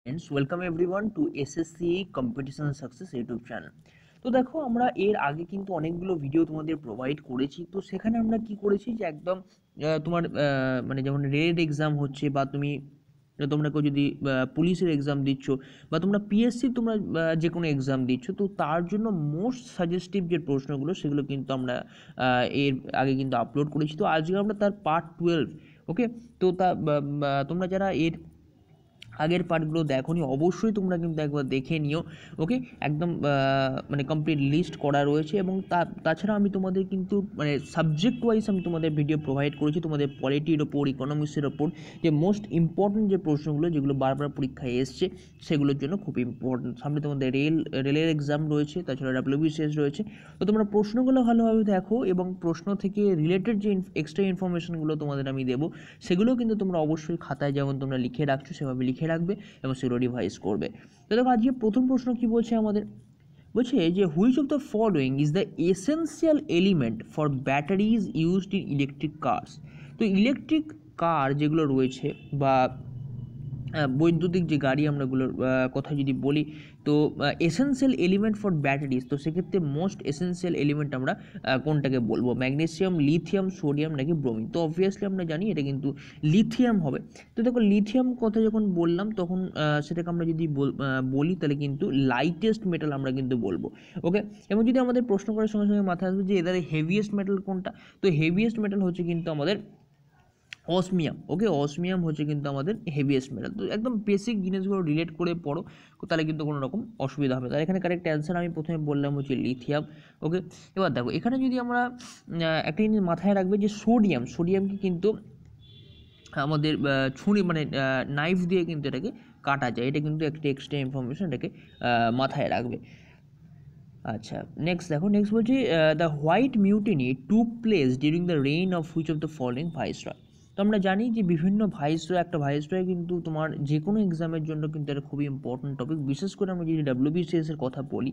Friends welcome everyone to SSC competition success YouTube channel. তো দেখো আমরা এর আগে কিন্তু অনেকগুলো ভিডিও তোমাদের প্রোভাইড করেছি। তো সেখানে আমরা কি করেছি যে একদম তোমার মানে যেমন রেড এক্সাম হচ্ছে বা তোমরা কেউ যদি পুলিশের এক্সাম দিচ্ছ বা তোমরা পিএসসি তোমরা যে কোনো এক্সাম দিচ্ছ, তো তার জন্য মোস্ট সাজেস্টিভ যে প্রশ্নগুলো সেগুলো কিন্তু আমরা এর আগে কিন্তু আপলোড করেছি। তো আজকে আমরা তার পার্ট 12, ওকে। তো তোমরা যারা এর আগের পার্টগুলো দেখোনি অবশ্যই তোমরা কিন্তু একবার দেখে নিও, ওকে। একদম মানে কমপ্লিট লিস্ট করা রয়েছে এবং তাছাড়া আমি তোমাদের কিন্তু মানে সাবজেক্ট ওয়াইজ আমি তোমাদের ভিডিও প্রোভাইড করেছি তোমাদের পলিটির ওপর, ইকোনমিক্সের ওপর, যে মোস্ট ইম্পর্টেন্ট যে প্রশ্নগুলো যেগুলো বারবার পরীক্ষায় এসছে সেগুলোর জন্য খুব ইম্পর্টেন্ট। সামনে তোমাদের রেলের এক্সাম রয়েছে, তাছাড়া ডাব্লিউবিসিএস রয়েছে। তো তোমরা প্রশ্নগুলো ভালোভাবে দেখো এবং প্রশ্ন থেকে রিলেটেড যে এক্সট্রা ইনফরমেশনগুলো তোমাদের আমি দেবো সেগুলোও কিন্তু তোমরা অবশ্যই খাতায় যেমন তোমরা লিখে রাখছো সেভাবে লিখে রাখবে এবং সেগুলো রিভাইজ করবে। তো দেখো আজকে প্রথম প্রশ্ন কি বলছে আমাদের, বলছে যে which of the following is the essential element for batteries used in electric cars. তো ইলেকট্রিক কার যেগুলো রয়েছে বা বৈদ্যুতিক যে গাড়ি আমরাগুলোর কথা যদি বলি, তো এসেন্সিয়াল এলিমেন্ট ফর ব্যাটারিজ, তো সেক্ষেত্রে মোস্ট এসেন্সিয়াল এলিমেন্ট আমরা কোনটাকে বলবো, ম্যাগনেসিয়াম, লিথিয়াম, সোডিয়াম নাকি ব্রোমিন? তো অবভিয়াসলি আমরা জানি এটা কিন্তু লিথিয়াম হবে। তো দেখো লিথিয়াম কথা যখন বললাম তখন সেটাকে আমরা যদি বলি তাহলে কিন্তু লাইটেস্ট মেটাল আমরা কিন্তু বলবো, ওকে। এবং যদি আমাদের প্রশ্ন করার সঙ্গে সঙ্গে মাথায় আসবে যে এদের হেভিয়েস্ট মেটাল কোনটা, তো হেভিয়েস্ট মেটাল হচ্ছে কিন্তু আমাদের অসমিয়াম, ওকে। অসমিয়াম হচ্ছে কিন্তু আমাদের হেভিয়েস্ট মেটাল। তো একদম বেসিক জিনিসগুলো রিলেট করে পড়ো, তাহলে কিন্তু কোনো রকম অসুবিধা হবে। তাহলে এখানে কারেক্ট অ্যান্সার আমি প্রথমে বললাম হচ্ছে লিথিয়াম, ওকে। এবার দেখো এখানে যদি আমরা একটা জিনিস মাথায় রাখবে যে সোডিয়ামকে কিন্তু আমাদের ছুরি মানে নাইফ দিয়ে কিন্তু এটাকে কাটা যায়, এটা কিন্তু একটা এক্সট্রা ইনফরমেশন, এটাকে মাথায় রাখবে। আচ্ছা নেক্সট দেখো, নেক্সট বলছি the white mutiny took place during the rain of which of the following viceroy. তো আমরা জানি যে বিভিন্ন ভাইসরয়, একটা ভাইসরয় কিন্তু তোমার যে কোনো এক্সামের জন্য কিন্তু এটা খুবই ইম্পর্টেন্ট টপিক, বিশেষ করে আমরা যদি ডাব্লিউবিসিএস এর কথা বলি।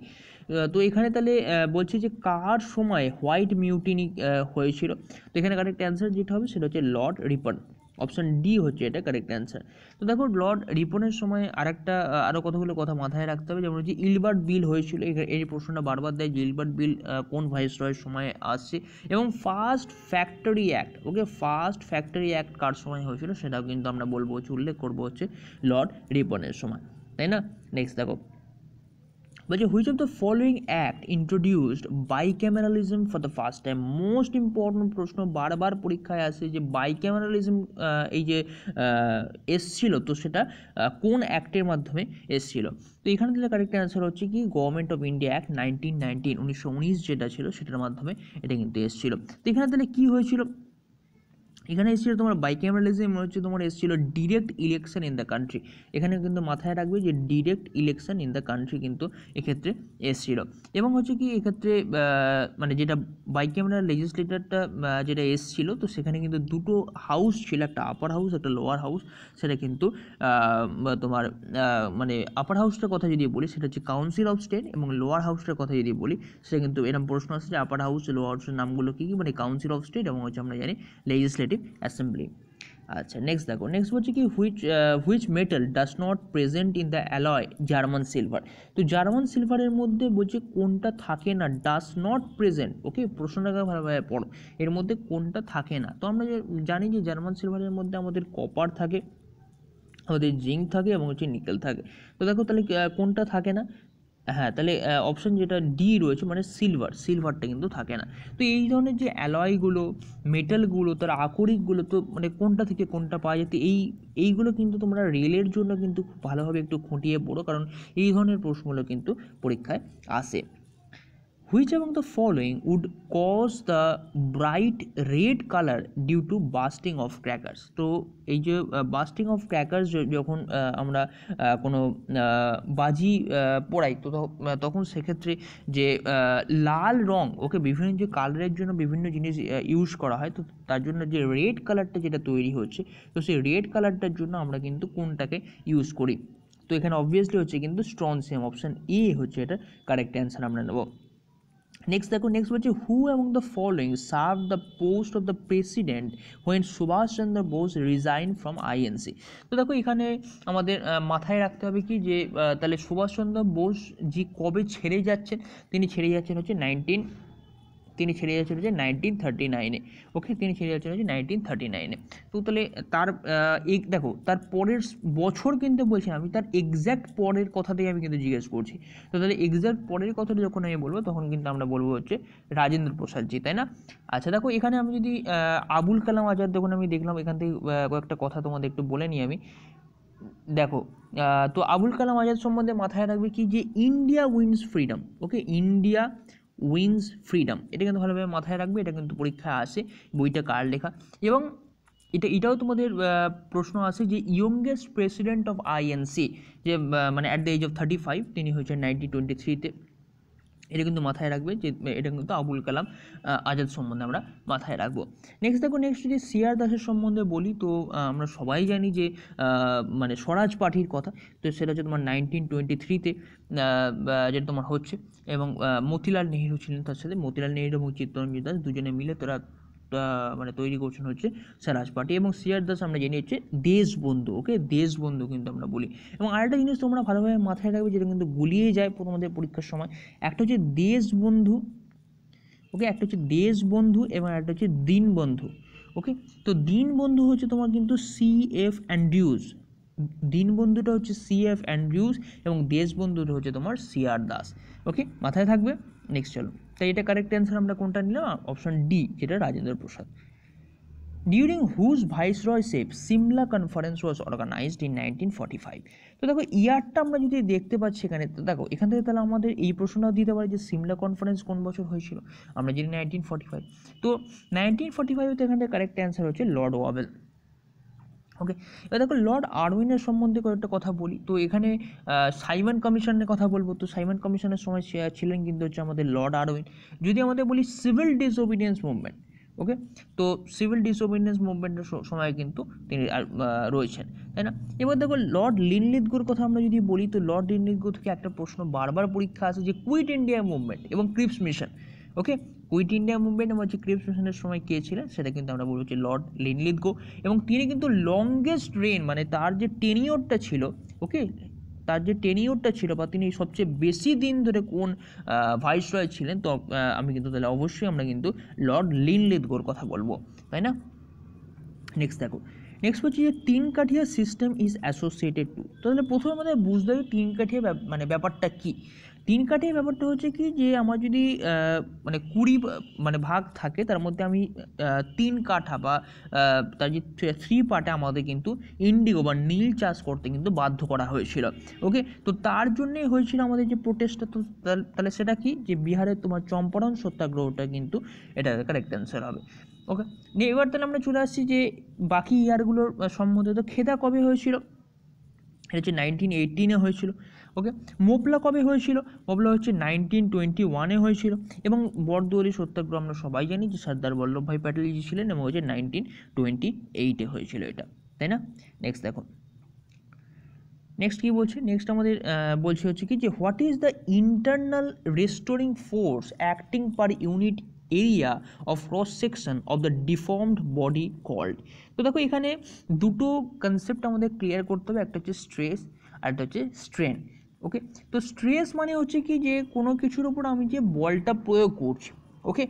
তো এখানে তাহলে বলছি যে কার সময় হোয়াইট মিউটিনি হয়েছিল। তো এখানে কারেক্ট অ্যান্সার যেটা হবে সেটা হচ্ছে লর্ড রিপন, অপশন ডি হচ্ছে এটা কারেক্ট অ্যান্সার। তো দেখো লর্ড রিপনের সময় আরেকটা আরও কতগুলো কথা মাথায় রাখতে হবে, যেমন হচ্ছে ইলবার্ট বিল হয়েছিল। এই প্রশ্নটা বারবার দেয় যে ইলবার্ট বিল কোন ভাইসরয়ের সময় আসছে, এবং ফার্স্ট ফ্যাক্টরি অ্যাক্ট, ওকে, ফার্স্ট ফ্যাক্টরি অ্যাক্ট কার সময় হয়েছিল সেটাও কিন্তু আমরা বলবো হচ্ছে, উল্লেখ করবো হচ্ছে লর্ড রিপনের সময়, তাই না? নেক্সট দেখো বলছে which of the following act introduced bicameralism for the first time. Most important প্রশ্ন, বারবার পরীক্ষায় আসে যে বাইক্যামেরালিজম এই যে এসছিল, তো সেটা কোন অ্যাক্টের মাধ্যমে এসছিল। তো এখানে দিলে কারেক্ট অ্যান্সার হচ্ছে কি গভর্নমেন্ট অফ ইন্ডিয়া অ্যাক্ট 1919 যেটা ছিল সেটার মাধ্যমে এটা কিন্তু এসছিল। তো এখানে তাহলে কী হয়েছিল, এখানে এসেছিল তোমার বাইক্যামেরালিজম হচ্ছে তোমার এসেছিল direct election in the country. এখানে কিন্তু মাথায় রাখবে যে direct election in the country কিন্তু এক্ষেত্রে এসেছিল। এবং হচ্ছে কি এক্ষেত্রে মানে যেটা বাইক্যামেরাল লেজিসলেটরটা যেটা এসেছিল, তো সেখানে কিন্তু দুটো হাউস ছিল, একটা আপার হাউস একটা লোয়ার হাউস। সেটা কিন্তু তোমার মানে আপার হাউসটার কথা যদি বলি সেটা হচ্ছে কাউন্সিল অফ স্টেট, এবং লোয়ার হাউসটার কথা যদি বলি সেটা কিন্তু এরকম প্রশ্ন আসছে যে আপার হাউস লোয়ার হাউসের নামগুলো কী কী, মানে কাউন্সিল অফ স্টেট এবং হচ্ছে আমরা জানি লেজিসলেটিভ অ্যাসেম্বলি। আচ্ছা নেক্সট দেখো, নেক্সট বলছে কি which metal does not present in the alloy German silver. তো জার্মান সিলভারের মধ্যে বলছে কোনটা থাকে না, ডাজ নট প্রেজেন্ট, ওকে। প্রশ্নটাকে ভালোভাবে পড়ো, এর মধ্যে কোনটা থাকে না। তো আমরা জানি যে জার্মান সিলভারের মধ্যে আমাদের কপার থাকে, আমাদের জিঙ্ক থাকে এবং হচ্ছে নিকেল থাকে। তো দেখো তাহলে কোনটা থাকে না, হ্যাঁ তাহলে অপশন যেটা ডি রয়েছে মানে সিলভারটা কিন্তু থাকে না। তো এই ধরনের যে অ্যালয়গুলো, মেটালগুলো, তার আকরিকগুলো, তো মানে কোনটা থেকে কোনটা পাওয়া যেত, এইগুলো কিন্তু তোমরা রেলের জন্য কিন্তু খুব ভালোভাবে একটু খুঁটিয়ে পড়ো, কারণ এই ধরনের প্রশ্নগুলো কিন্তু পরীক্ষায় আসে। Which among the following would cause the bright red color due to bursting of crackers? তো এই যে বাস্টিং অফ ক্র্যাকার্স যখন আমরা কোনো বাজি পোড়াই, তো তখন সেক্ষেত্রে যে লাল রং, ওকে, বিভিন্ন যে কালারের জন্য বিভিন্ন জিনিস ইউজ করা হয়, তো তার জন্য যে রেড কালারটা যেটা তৈরি হচ্ছে, তো সেই রেড কালারটার জন্য আমরা কিন্তু কোনটাকে ইউজ করি? তো এখানে অবভিয়াসলি হচ্ছে কিন্তু স্ট্রনসিয়াম, অপশান এ হচ্ছে এটা কারেক্ট অ্যান্সার আমরা নেব। নেক্সট দেখো, নেক্সট বলছে who among the following serve the post of the president when Subhash Chandra Bose resign from INC. তো দেখো এখানে আমাদের মাথায় রাখতে হবে কি যে তাহলে সুভাষচন্দ্র বোস যে কবে ছেড়ে যাচ্ছেন, তিনি ছেড়ে যাচ্ছেন হচ্ছে 1939-এ। ওকে, তিনি ছেড়ে যাচ্ছেন হচ্ছে 1939-এ। তো তাহলে তার দেখো তার পরের বছর কিন্তু বলছি আমি, তার এক্স্যাক্ট পরের কথাটাই আমি কিন্তু জিজ্ঞেস করছি। তো তাহলে এক্স্যাক্ট পরের কথাটা যখন আমি বলবো তখন কিন্তু আমরা বলবো হচ্ছে রাজেন্দ্র প্রসাদজি, তাই না? আচ্ছা দেখো এখানে আমি যদি আবুল কালাম আজাদ, যখন আমি দেখলাম এখান থেকে কয়েকটা কথা তোমাদের একটু বলে নিই আমি। দেখো তো আবুল কালাম আজাদ সম্বন্ধে মাথায় রাখবে কি যে ইন্ডিয়া উইন্স ফ্রিডম। ওকে, ইন্ডিয়া উইন্স ফ্রিডম, এটা কিন্তু ভালোভাবে মাথায় রাখবে, এটা কিন্তু পরীক্ষায় আসে, বইটা কার লেখা। এবং এটাও তোমাদের প্রশ্ন আসে যে ইয়ংগেস্ট প্রেসিডেন্ট অফ আইএনসি, যে মানে অ্যাট দ্য এজ অফ 35 তিনি হয়েছেন 1923-তে। এটা কিন্তু মাথায় রাখবে যে এটা কিন্তু আবুল কালাম আজাদ সম্বন্ধে আমরা মাথায় রাখবো। নেক্সট দেখো, নেক্সট যদি সিআর দাসের সম্বন্ধে বলি, তো আমরা সবাই জানি যে মানে স্বরাজ পার্টির কথা, তো সেটা হচ্ছে তোমার 1923-তে যেটা তোমার হচ্ছে। এবং মতিলাল নেহেরু ছিলেন তার সাথে, মতিলাল নেহেরু এবং চিত্তরঞ্জন দাস দুজনে মিলে তারা মানে তৈরি করছেন হচ্ছে স্বরাজ পার্টি। এবং সিআর দাস আমরা জানি হচ্ছে দেশবন্ধু। ওকে, দেশবন্ধু কিন্তু আমরা বলি। এবং আরেকটা জিনিস তোমরা ভালোভাবে মাথায় রাখবে, যেটা কিন্তু গুলিয়ে যায় তোমাদের পরীক্ষার সময়, একটা হচ্ছে দেশবন্ধু। ওকে, একটা হচ্ছে দেশবন্ধু এবং একটা হচ্ছে দীনবন্ধু। ওকে, তো দীনবন্ধু হচ্ছে তোমার কিন্তু সিএফ অ্যান্ড্রিউজ, দীনবন্ধুটা হচ্ছে সিএফ অ্যান্ড্রিউজ এবং দেশবন্ধুটা হচ্ছে তোমার সিআর দাস। ওকে, মাথায় থাকবে। নেক্সট চলো, তাই এটা কারেক্ট অ্যান্সার আমরা কোনটা নিলাম? অপশন ডি, যেটা Rajendra Prasad. During whose viceroyship Simla conference was organized in 1945। তো দেখো ইয়ারটা আমরা যদি দেখতে পাচ্ছি এখানে, তো দেখো এখান থেকে তাহলে আমাদের এই প্রশ্নটাও দিতে পারে যে সিমলা কনফারেন্স কোন বছর হয়েছিল, আমরা জানি 1945। তো 1945 এখান থেকে কারেক্ট অ্যান্সার হচ্ছে লর্ড ওয়াবেল। ওকে, এবার দেখো লর্ড আরউইনের সম্বন্ধে কয়েকটা কথা বলি। তো এখানে সাইমন কমিশনের কথা বলবো। তো সাইমন কমিশনের সময় ছিলেন কিন্তু হচ্ছে আমাদের লর্ড আরউইন। যদি আমাদের বলি সিভিল ডিসওবিডিয়েন্স মুভমেন্ট, ওকে, তো সিভিল ডিসওবিডিয়েন্স মুভমেন্টের সময় কিন্তু তিনি রয়েছেন, তাই না? এবার দেখো লর্ড লিনলিথগোর কথা আমরা যদি বলি, তো লর্ড লিনলিথগো থেকে একটা প্রশ্ন বারবার পরীক্ষা আসে যে কুইট ইন্ডিয়া মুভমেন্ট এবং ক্রিপস মিশন। ওকে, কুইট ইন্ডিয়া মুভমেন্ট এবং হচ্ছে ক্রিপস মিশনের সময় কে ছিলেন সেটা কিন্তু আমরা বলবো হচ্ছে লর্ড লিনলিথগো। এবং তিনি কিন্তু লংগেস্ট রেইন, মানে তার যে টেনিওরটা ছিল, ওকে, তার যে টেনিওরটা ছিল বা তিনি সবচেয়ে বেশি দিন ধরে কোন ভাইসরয় ছিলেন, তো আমি কিন্তু তাহলে অবশ্যই আমরা কিন্তু লর্ড লিনলিথগোর কথা বলবো, তাই না? নেক্সট দেখো, নেক্সট হচ্ছে যে Tinkathia system is associated to. তাহলে প্রথমে আমাদের বুঝতে হবে তিন কাঠিয়া মানে ব্যাপারটা কি। তিন কাঠিয়া ব্যাপারটা হচ্ছে কি যে আমার যদি মানে 20 মানে ভাগ থাকে, তার মধ্যে আমি 3 কাঠা বা তার যে 3 পার্টে আমাদের কিন্তু ইন্ডিগো বা নীল চাষ করতে কিন্তু বাধ্য করা হয়েছিল। ওকে, তো তার জন্যই হয়েছিল আমাদের যে প্রোটেস্টটা। তো তাহলে সেটা কি, যে বিহারের তোমার চম্পারণ সত্যাগ্রহটা কিন্তু এটা কারেক্ট অ্যান্সার হবে। ওকে, এবার তাহলে আমরা চলে আসছি যে বাকি ইয়ারগুলোর সম্বন্ধে। তো খেদা কবে হয়েছিল? এটা হচ্ছে 1918-এ হয়েছিল। ওকে, মোপলা কবে হয়েছিল? মোপলা হচ্ছে 1921-এ হয়েছিল। এবং বরদোয়ারি সত্যাগ্রহ আমরা সবাই জানি যে সর্দার বল্লভভাই প্যাটেলজি ছিলেন এবং হচ্ছে 1928-এ হয়েছিল এটা, তাই না? নেক্সট দেখো, নেক্সট কী বলছে, নেক্সট আমাদের বলছে হচ্ছে কি যে what is the internal restoring force acting per unit area of cross section of the deformed body called. তো দেখো এখানে দুটো কনসেপ্ট আমাদের ক্লিয়ার করতে হবে, একটা হচ্ছে স্ট্রেস আর একটা হচ্ছে স্ট্রেন। ওকে, তো স্ট্রেস মানে হচ্ছে কি যে কোনো কিছুর উপর আমি যে বলটা প্রয়োগ করছি। ওকে,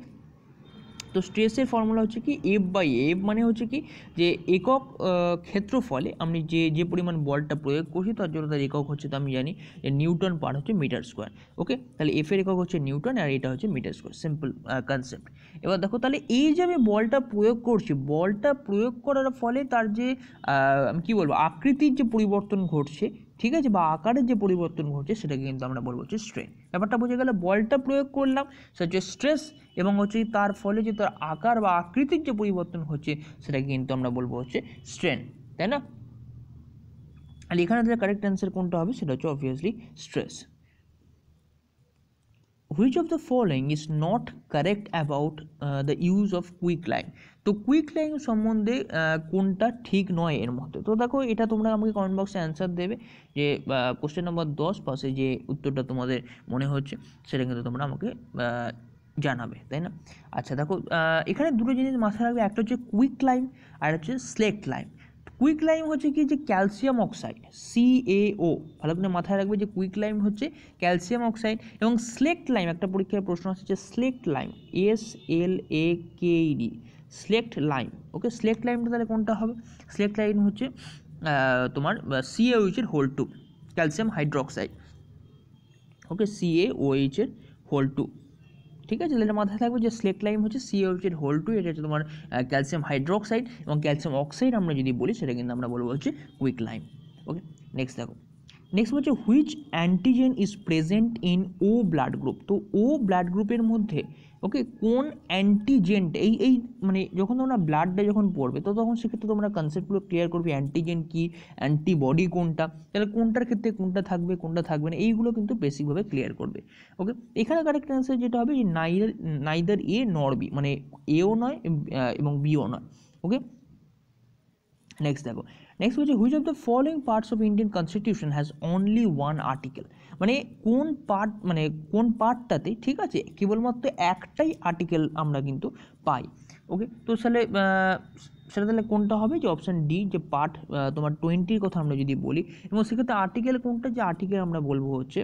তো স্ট্রেসের ফর্মুলা হচ্ছে কি F/F, মানে হচ্ছে কি যে একক ক্ষেত্রফলে আমি যে পরিমাণ বলটা প্রয়োগ করছি তার জন্য তার একক হচ্ছে, তো আমি জানি যে নিউটন পার হচ্ছে মিটার স্কোয়ার। ওকে, তাহলে এফ এর একক হচ্ছে নিউটন আর এটা হচ্ছে মিটার স্কোয়ার, সিম্পল কনসেপ্ট। এবার দেখো তাহলে এই যে আমি বলটা প্রয়োগ করছি, বলটা প্রয়োগ করার ফলে তার যে আমি কী বলবো আকৃতির যে পরিবর্তন ঘটছে, ঠিক আছে, বা আকারের যে পরিবর্তন ঘটছে সেটাকে কিন্তু আমরা বলবো হচ্ছে স্ট্রেন। ব্যাপারটা বুঝে গেলে, বলটা প্রয়োগ করলাম সেটা হচ্ছে স্ট্রেস, এবং হচ্ছে তার ফলে যে তার আকার বা আকৃতির যে পরিবর্তন হচ্ছে সেটাকে কিন্তু আমরা বলবো হচ্ছে স্ট্রেন, তাই না? আর এখানে তাহলে কারেক্ট অ্যান্সার কোনটা হবে, সেটা হচ্ছে obviously stress. Which of the following is not correct about the use of quick line. তো কুইক লাইন সম্বন্ধে কোনটা ঠিক নয় এর মধ্যে। তো দেখো এটা তোমরা আমাকে কমেন্ট বক্সে অ্যান্সার দেবে, যে কোশ্চেন নাম্বার 10 পাশে যে উত্তরটা তোমাদের মনে হচ্ছে সেটা কিন্তু তোমরা আমাকে জানাবে, তাই না? আচ্ছা দেখো, এখানে দুটো জিনিস মাথায় রাখবে, একটা হচ্ছে কুইক লাইম আর হচ্ছে স্লেক্ট লাইম। কুইক লাইম হচ্ছে কি যে ক্যালসিয়াম অক্সাইড, CaO, ভালো করে মাথায় রাখবে যে কুইক লাইম হচ্ছে ক্যালসিয়াম অক্সাইড, এবং স্লেক্ট লাইম একটা পরীক্ষার প্রশ্ন আসছে যে স্লেক্ট লাইম, SLAKED, স্লেক্ট লাইম। ওকে, স্লেক্ট লাইমটা তাহলে কোনটা হবে? স্লেক্ট লাইম হচ্ছে তোমার CaOH এর হোল 2, ক্যালসিয়াম হাইড্রোক্সাইড। ওকে, CaOH এর হোল 2, ঠিক আছে? তাহলে এটা মাথায় থাকবে যে স্লেক্ট লাইম হচ্ছে CaOH এর হোল 2, এটা হচ্ছে তোমার ক্যালসিয়াম হাইড্রোক্সাইড, এবং ক্যালসিয়াম অক্সাইড আমরা যদি বলি সেটা কিন্তু আমরা বলবো হচ্ছে কুইক লাইম। ওকে, নেক্সট দেখো, নেক্সট হচ্ছে which antigen is present in O blood group. তো ও ব্লাড গ্রুপের মধ্যে ওকে কোন অ্যান্টিজেন্ট, এই মানে যখন তোমরা ব্লাডটা যখন পড়বে তো তখন সেক্ষেত্রে তোমরা কনসেপ্টগুলো ক্লিয়ার করবে, অ্যান্টিজেন কি, অ্যান্টিবডি কোনটা, তাহলে কোনটার ক্ষেত্রে কোনটা থাকবে কোনটা থাকবে না, এইগুলো কিন্তু বেসিকভাবে ক্লিয়ার করবে। ওকে, এখানে কারেক্ট অ্যান্সার যেটা হবে যে নাইদার এ নর বি, মানে এও নয় এবং বিও নয়। ওকে, নেক্সট দেখো, নেক্সট হচ্ছে which of the following parts of Indian constitution has only one article. মানে কোন পার্ট, মানে কোন পার্টটাতে, ঠিক আছে, কেবলমাত্র একটাই আর্টিকেল আমরা কিন্তু পাই। ওকে, তো তাহলে সেটা তাহলে কোনটা হবে? যে অপশান ডি, যে পার্ট তোমার 20-র কথা আমরা যদি বলি, এবং সেক্ষেত্রে আর্টিকেল কোনটা, যে আর্টিকেল আমরা বলবো হচ্ছে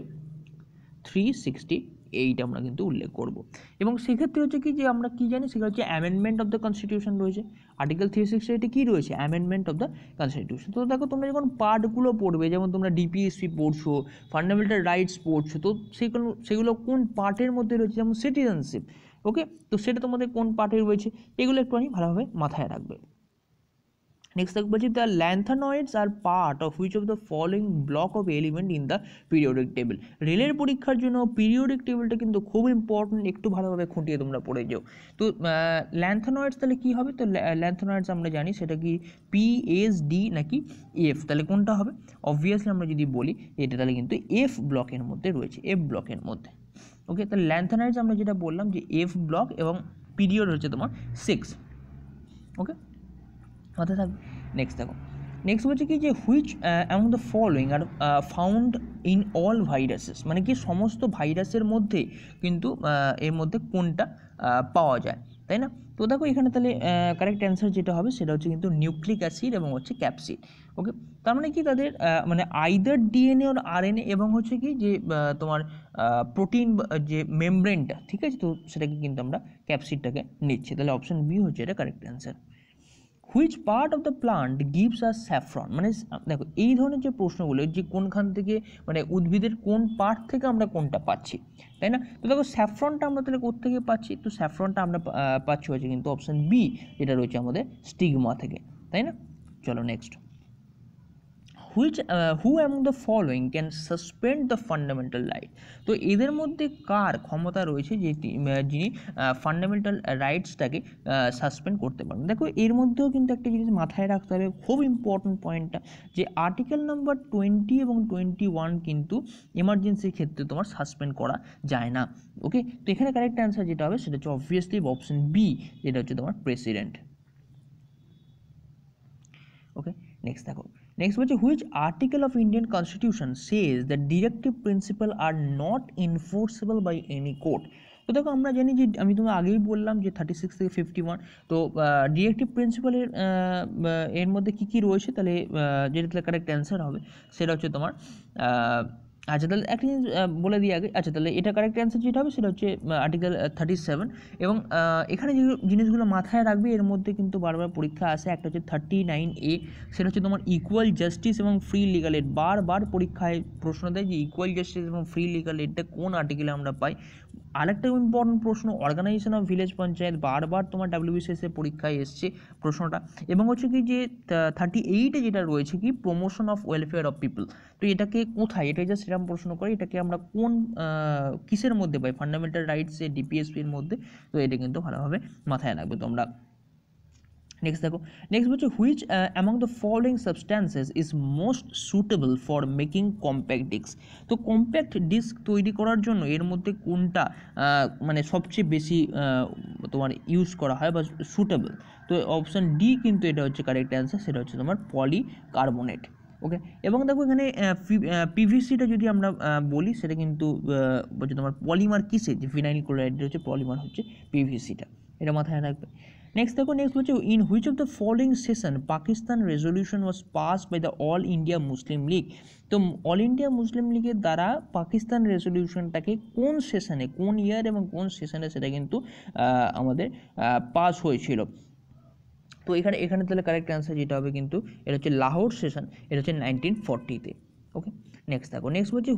368 আমরা কিন্তু উল্লেখ করব। এবং সেক্ষেত্রে হচ্ছে কি যে আমরা কি জানি, সেটা হচ্ছে অ্যামেন্ডমেন্ট অফ দ্য কনস্টিটিউশন রয়েছে, আর্টিকেল 368 কি রয়েছে? Amendment of the constitution. তো দেখো তোমরা যখন পার্টগুলো পড়বে, যেমন তোমরা ডিপিএসপি পড়ছো, ফান্ডামেন্টাল রাইটস পড়ছো, তো সেগুলো কোন পার্টের মধ্যে রয়েছে? যেমন সিটিজেনশিপ, ওকে, তো সেটা তোমাদের কোন পার্টে রয়েছে, এগুলো একটুখানি ভালোভাবে মাথায় রাখবে। নেক্সট দেখবো যে the lanthanoids are part of which of the following block of element in the periodic table. রেলের পরীক্ষার জন্য পিরিয়ডিক টেবিলটা কিন্তু খুব ইম্পর্টেন্ট, একটু ভালোভাবে খুঁটিয়ে তোমরা পড়ে যাও। তো ল্যান্থানয়েডস তাহলে কী হবে? তো ল্যান্থানয়েডস আমরা জানি সেটা কি PSD নাকি F, তাহলে কোনটা হবে? অবভিয়াসলি আমরা যদি বলি এটা তাহলে কিন্তু F ব্লকের মধ্যে রয়েছে, F ব্লকের মধ্যে। ওকে, তাহলে ল্যান্থানয়েডস আমরা যেটা বললাম যে F ব্লক, এবং পিরিয়ড হচ্ছে তোমার 6। ওকে, মাথায় থাকবে। নেক্সট দেখো, নেক্সট হচ্ছে কি যে which among the following are found in all viruses, মানে কি সমস্ত ভাইরাসের মধ্যে কিন্তু এর মধ্যে কোনটা পাওয়া যায়, তাই না? তো দেখো এখানে তাহলে কারেক্ট অ্যান্সার যেটা হবে সেটা হচ্ছে কিন্তু নিউক্লিক অ্যাসিড এবং হচ্ছে ক্যাপসিড। ওকে, তার মানে কি তাদের মানে আইদার ডিএনএ আর আরএনএ, এবং হচ্ছে কি যে তোমার প্রোটিন যে মেমব্রেনটা, ঠিক আছে, তো সেটাকে কিন্তু আমরা ক্যাপসিডটাকে নিচ্ছি। তাহলে অপশন বি হচ্ছে এটা correct answer. Which part of the plant gives us saffron, মানে দেখো এই ধরনের যে প্রশ্নগুলো, যে কোনখান থেকে, মানে উদ্ভিদের কোন পার্ট থেকে আমরা কোনটা পাচ্ছি, তাই না? তো দেখো স্যাফরনটা আমরা তাহলে কোত্থেকে পাচ্ছি? তো স্যাফরনটা আমরা পাচ্ছি হচ্ছে কিন্তু অপশান বি, যেটা রয়েছে আমাদের স্টিগমা থেকে, তাই না? চলো next, who among the following can suspend the fundamental right. তো এদের মধ্যে কার ক্ষমতা রয়েছে যে যিনি ফান্ডামেন্টাল রাইটসটাকে সাসপেন্ড করতে পারেন? দেখো এর মধ্যেও কিন্তু একটা জিনিস মাথায় রাখতে হবে, খুব ইম্পর্টেন্ট পয়েন্টটা, যে আর্টিকেল নাম্বার 20 এবং 21 কিন্তু এমার্জেন্সির ক্ষেত্রে তোমার সাসপেন্ড করা যায় না। ওকে, তো এখানে কারেক্ট অ্যান্সার যেটা হবে সেটা হচ্ছে অবভিয়াসলি অপশন বি, যেটা হচ্ছে তোমার প্রেসিডেন্ট। ওকে, নেক্সট দেখো, নেক্সট হচ্ছে which article of Indian constitution says the directive principle are not enforceable by any court. তো দেখো আমরা জানি যে, আমি তোমাকে আগেই বললাম যে 36 থেকে 51, তো ডিরেক্টিভ প্রিন্সিপালের এর মধ্যে কী কী রয়েছে, তাহলে যেটা তাহলে কারেক্ট অ্যান্সার হবে সেটা হচ্ছে তোমার আচ্ছা তাহলে একটা জিনিস বলে দিই আগে। আচ্ছা তাহলে এটা কারেক্ট অ্যান্সার যেটা হবে সেটা হচ্ছে আর্টিকেল 37, এবং এখানে যে জিনিসগুলো মাথায় রাখবে, এর মধ্যে কিন্তু বারবার পরীক্ষা আসে, একটা হচ্ছে 39A, সেটা হচ্ছে তোমার ইকুয়াল জাস্টিস এবং ফ্রি লিগাল এড। বারবার পরীক্ষায় প্রশ্ন দেয় যে ইকুয়াল জাস্টিস এবং ফ্রি লিগাল এডটা কোন আর্টিকেলে আমরা পাই। আরেকটা ইম্পর্টেন্ট প্রশ্ন, অর্গানাইজেশন অফ ভিলেজ পঞ্চায়েত, বারবার তোমার WBCS এর পরীক্ষায় এসছে প্রশ্নটা, এবং হচ্ছে কি যে 38-এ যেটা রয়েছে কি promotion of welfare of people, তো এটাকে কোথায়, এটা জাস্ট এরকম প্রশ্ন করে, এটাকে আমরা কোন কিসের মধ্যে পাই? ফান্ডামেন্টাল রাইটসে, ডিপিএসপির মধ্যে। তো এটা কিন্তু ভালোভাবে মাথায় রাখবে তোমরা। নেক্সট দেখো, নেক্সট হচ্ছে which among the following substances is most suitable for making compact disc. তো কম্প্যাক্ট ডিস্ক তৈরি করার জন্য এর মধ্যে কোনটা মানে সবচেয়ে বেশি তোমার ইউজ করা হয় বা সুটেবল? তো অপশান ডি কিন্তু এটা হচ্ছে কারেক্ট অ্যান্সার, সেটা হচ্ছে তোমার পলিকার্বনেট। ওকে, এবং দেখো এখানে পিভিসিটা যদি আমরা বলি সেটা কিন্তু বলছে তোমার পলিমার কিসের, যে ফিনাইল ক্লোরাইড হচ্ছে পলিমার হচ্ছে পিভিসিটা, এটা মাথায় রাখবে। নেক্সট দেখো, নেক্সট হচ্ছে in which of the following session Pakistan resolution was pass by the all India Muslim League. তো অল ইন্ডিয়া মুসলিম লীগের দ্বারা পাকিস্তান রেজলিউশনটাকে কোন সেশনে, কোন ইয়ার এবং কোন সেশনে সেটা কিন্তু আমাদের পাস হয়েছিল। তো এখানে এখানে তাহলে কারেক্ট অ্যান্সার যেটা হবে কিন্তু এটা হচ্ছে লাহোর সেশন, এটা হচ্ছে 1940-তে। ওকে, নেক্সট দেখো, নেক্সট হচ্ছে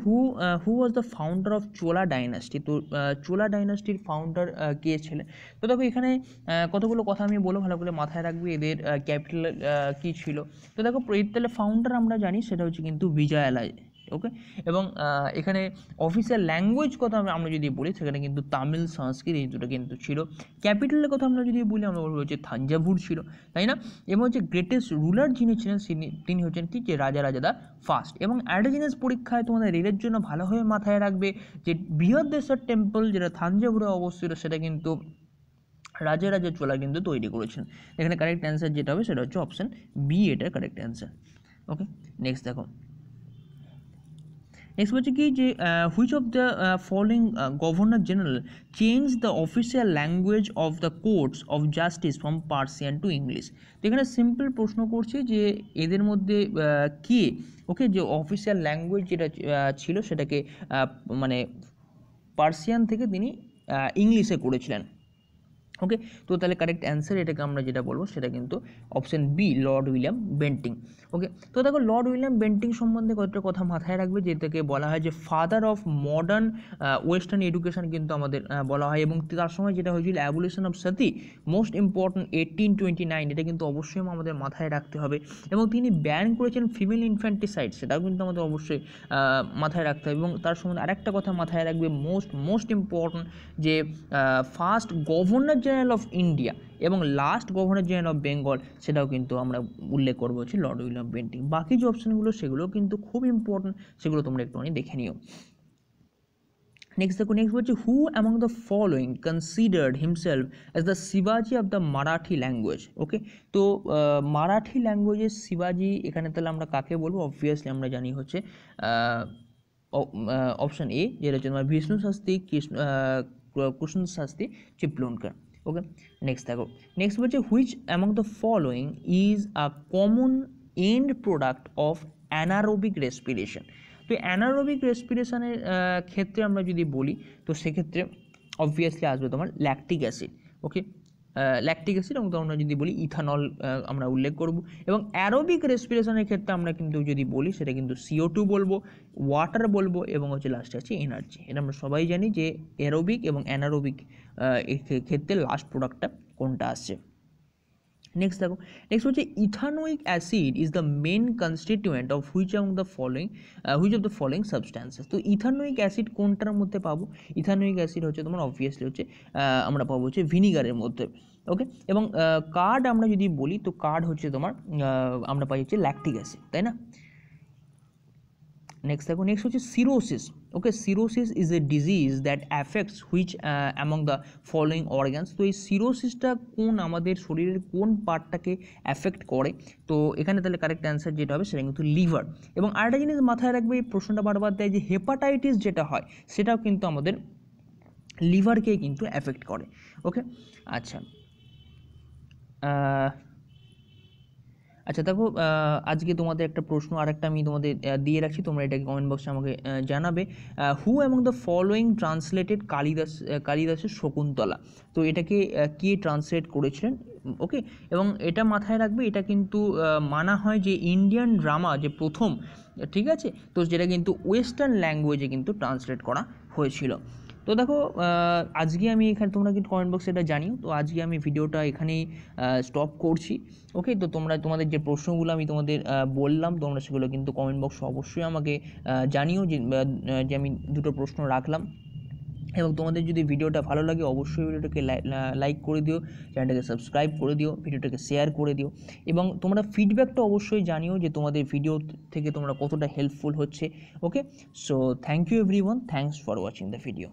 who was the founder of Chola dynasty. তো চোলা ডাইনাস্টির ফাউন্ডার কে ছিলেন? তো দেখো এখানে কতগুলো কথা আমি বলবো, ভালো করে মাথায় রাখবে। এদের ক্যাপিটাল কী ছিল? তো দেখো এর তাহলে ফাউন্ডার আমরা জানি সেটা হচ্ছে কিন্তু বিজয়ালয়। ওকে, এবং এখানে অফিসিয়াল ল্যাঙ্গুয়েজ কথা আমরা যদি বলি সেখানে কিন্তু তামিল, সংস্কৃত এই দুটো কিন্তু ছিল। ক্যাপিটালের কথা আমরা যদি বলি আমরা বলবো হচ্ছে থাঞ্জাভুর ছিল, তাই না? এবং হচ্ছে গ্রেটেস্ট রুলার যিনি ছিলেন তিনি হচ্ছেন কি, যে রাজা ফার্স্ট। এবং একটা জিনিস পরীক্ষায় তোমাদের রেলের জন্য ভালোভাবে মাথায় রাখবে যে বৃহদেশ্বর টেম্পল যেটা থাঞ্জাভুরে অবস্থিত সেটা কিন্তু রাজা চোলা কিন্তু তৈরি করেছেন। এখানে কারেক্ট অ্যান্সার যেটা হবে সেটা হচ্ছে অপশন বি, এটার কারেক্ট অ্যান্সার। ওকে, নেক্সট দেখো, নেক্সট হচ্ছে কি যে which of the following governor general change the official language of the courts of justice from Persian to English. তো এখানে সিম্পল প্রশ্ন করছি যে এদের মধ্যে কে, ওকে, যে অফিসিয়াল ল্যাঙ্গুয়েজ যেটা ছিল সেটাকে মানে পার্সিয়ান থেকে তিনি ইংলিশে করেছিলেন। ওকে, তো তাহলে কারেক্ট অ্যান্সার এটাকে আমরা যেটা বলবো সেটা কিন্তু option B, Lord William Bentinck. Okay, তো দেখো লর্ড উইলিয়াম বেন্টিং সম্বন্ধে কয়েকটা কথা মাথায় রাখবে, যেটাকে বলা হয় যে father of modern western education কিন্তু আমাদের বলা হয়। এবং তার সময় যেটা হয়েছিল abolition of Sati, most important 1829, এটা কিন্তু অবশ্যই আমাদের মাথায় রাখতে হবে। এবং তিনি ব্যান করেছেন ফিমেল ইনফ্যান্টিসাইড, সেটাও কিন্তু আমাদের অবশ্যই মাথায় রাখতে হবে। এবং তার সম্বন্ধে আরেকটা কথা মাথায় রাখবে, মোস্ট ইম্পর্ট্যান্ট, যে first governor general of India এবং last governor general of Bengal সেটাও কিন্তু আমরা উল্লেখ করবো হচ্ছে লর্ড উইলিয়াম বেন্টিং। বাকি যে অপশানগুলো সেগুলো কিন্তু খুব ইম্পর্টেন্ট, সেগুলো তোমরা একটুখানি দেখে নিও। নেক্সট দেখো, নেক্সট হচ্ছে হু among the following considered himself as the শিবাজি অফ দ্য মারাঠি ল্যাঙ্গুয়েজ। ওকে, তো মারাঠি ল্যাঙ্গুয়েজের শিবাজি এখানে তাহলে আমরা কাকে বলবো? অবভিয়াসলি আমরা জানি হচ্ছে অপশন এ, যেটা হচ্ছে তোমার বিষ্ণু শাস্ত্রী কৃষ্ণ শাস্ত্রী চিপলুনকার। ওকে, নেক্সট দেখো, নেক্সট হচ্ছে which among the following is a common and product of anaerobic respiration. তো অ্যানারোবিক রেসপিরেশনের ক্ষেত্রে আমরা যদি বলি তো সেক্ষেত্রে অবভিয়াসলি আসবে তোমার ল্যাকটিক অ্যাসিড। ওকে, ল্যাকটিক অ্যাসিড, এবং আমরা যদি বলি ইথানল আমরা উল্লেখ করব। এবং অ্যারোবিক রেসপিরেশনের ক্ষেত্রে আমরা কিন্তু যদি বলি সেটা কিন্তু CO2 বলবো, ওয়াটার বলবো, এবং হচ্ছে লাস্টে আছে এনার্জি। এটা আমরা সবাই জানি যে অ্যারোবিক এবং অ্যানারোবিক ক্ষেত্রে লাস্ট প্রোডাক্টটা কোনটা আসছে। নেক্সট দেখো, নেক্সট হচ্ছে ethanoic acid is the main constituent of which of the following substances. তো ইথানোইক অ্যাসিড কোনটার মধ্যে পাবো? ইথানোইক অ্যাসিড হচ্ছে তোমার অবভিয়াসলি হচ্ছে আমরা পাবো হচ্ছে ভিনিগারের মধ্যে। ওকে, এবং কার্ড আমরা যদি বলি তো কার্ড হচ্ছে তোমার আমরা পাই হচ্ছে ল্যাকটিক অ্যাসিড, তাই না? নেক্সট দেখো, নেক্সট হচ্ছে cirrhosis. Okay, cirrhosis is a disease that affects which among the following organs. তো এই সিরোসিসটা কোন আমাদের শরীরের কোন পার্টটাকে অ্যাফেক্ট করে? তো এখানে তাহলে কারেক্ট অ্যান্সার যেটা হবে সেটা কিন্তু লিভার। এবং আরেকটা জিনিস মাথায় রাখবে, এই প্রশ্নটা বারবার দেয় যে হেপাটাইটিস যেটা হয় সেটাও কিন্তু আমাদের লিভারকে কিন্তু অ্যাফেক্ট করে। ওকে, আচ্ছা আচ্ছা দেখো, আজকে তোমাদের একটা প্রশ্ন আরেকটা আমি তোমাদের দিয়ে রাখছি, তোমরা এটাকে কমেন্ট বক্সে আমাকে জানাবে। Who among the following translated কালিদাসের শকুন্তলা। তো এটাকে কে ট্রান্সলেট করেছিলেন? ওকে, এবং এটা মাথায় রাখবে, এটা কিন্তু মানা হয় যে ইন্ডিয়ান ড্রামা যে প্রথম, ঠিক আছে, তো যেটা কিন্তু ওয়েস্টার্ন ল্যাঙ্গুয়েজে কিন্তু ট্রান্সলেট করা হয়েছিল। তো দেখো আজকে আমি এখানে, তোমরা কিন্তু কমেন্ট বক্সে এটা জানিও। তো আজকে আমি ভিডিওটা এখানেই স্টপ করছি। ওকে, তো তোমাদের যে প্রশ্নগুলো আমি তোমাদের বললাম তোমরা সেগুলো কিন্তু কমেন্ট বক্সে অবশ্যই আমাকে জানিও যে আমি দুটো প্রশ্ন রাখলাম। এবং তোমাদের যদি ভিডিওটা ভালো লাগে অবশ্যই ভিডিওটাকে লাইক করে দিও, চ্যানেলটাকে সাবস্ক্রাইব করে দিও, ভিডিওটাকে শেয়ার করে দিও। এবং তোমরা ফিডব্যাকটা অবশ্যই জানিও যে তোমাদের ভিডিও থেকে তোমরা কতটা হেল্পফুল হচ্ছে। Okay, so thank you everyone, thanks for watching the video.